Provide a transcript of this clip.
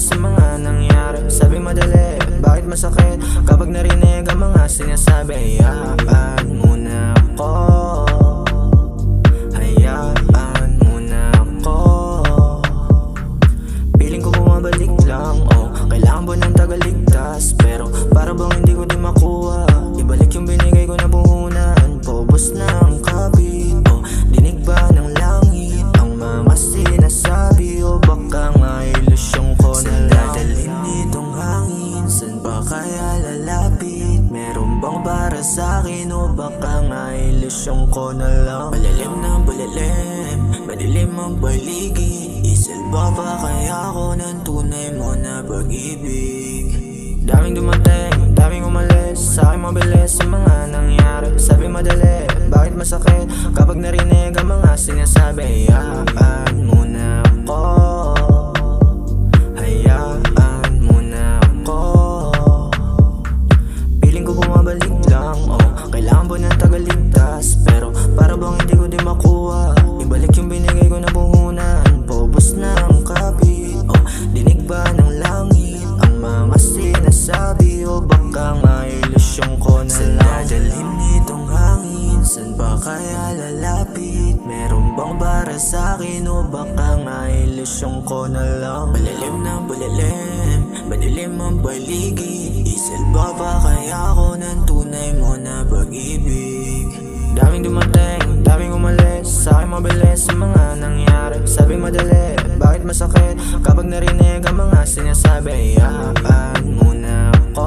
sa mga nangyari. Sabi madali, bakit masakit kapag narinig ang mga sinasabi? Hayaan muna ako, hayaan muna ako. Piling ko bumabalik lang, oh, kailangan ba ng tagaligtas? Pero para bang hindi ko di makuha, ibalik yung binigay ko na puhunan. Paubos na ang kabit, oh, dinig ba ng langit ang mga sinasabi? O baka nga ilusyon ko na lang. Saan dadalhin nitong hangin? Saan ba kaya lalapit? Meron bang para sa'kin? O baka nga ilusyon ko na lang. Palalim ng palalim, madilim ang paligid. Isalba ba kaya ako ng tunay mo na pag-ibig? Daming dumating, daming umalis, sa'kin mabilis ang mga nangyari. Sabi madali, bakit masakit kapag narinig ang mga sinasabi? Hayaan muna ako, hayaan muna ako. Piling ko bumabalik lang, oh, kailangan ba ng tagaligtas? Pero para bang hindi ko di makuha, ibalik yung binigay ko na puhunan. Paubos na ang kapit, oh, dinig ba ng langit ang mga sinasabi? O baka nga ilusyon ko na lang. Saan dadalhin nitong hangin? Saan ba kaya lalapit? Meron bang para sa'kin? O baka nga ilusyon ko na lang. Palalim ng palalim, madilim ang paligid. Isalba ba kaya ako ng tunay mo na pag-ibig? Daming dumating, daming umalis, sa'kin mabilis ang mga nangyari. Sabi madali, bakit masakit kapag narinig ang mga sinasabi? Hayaan muna ako,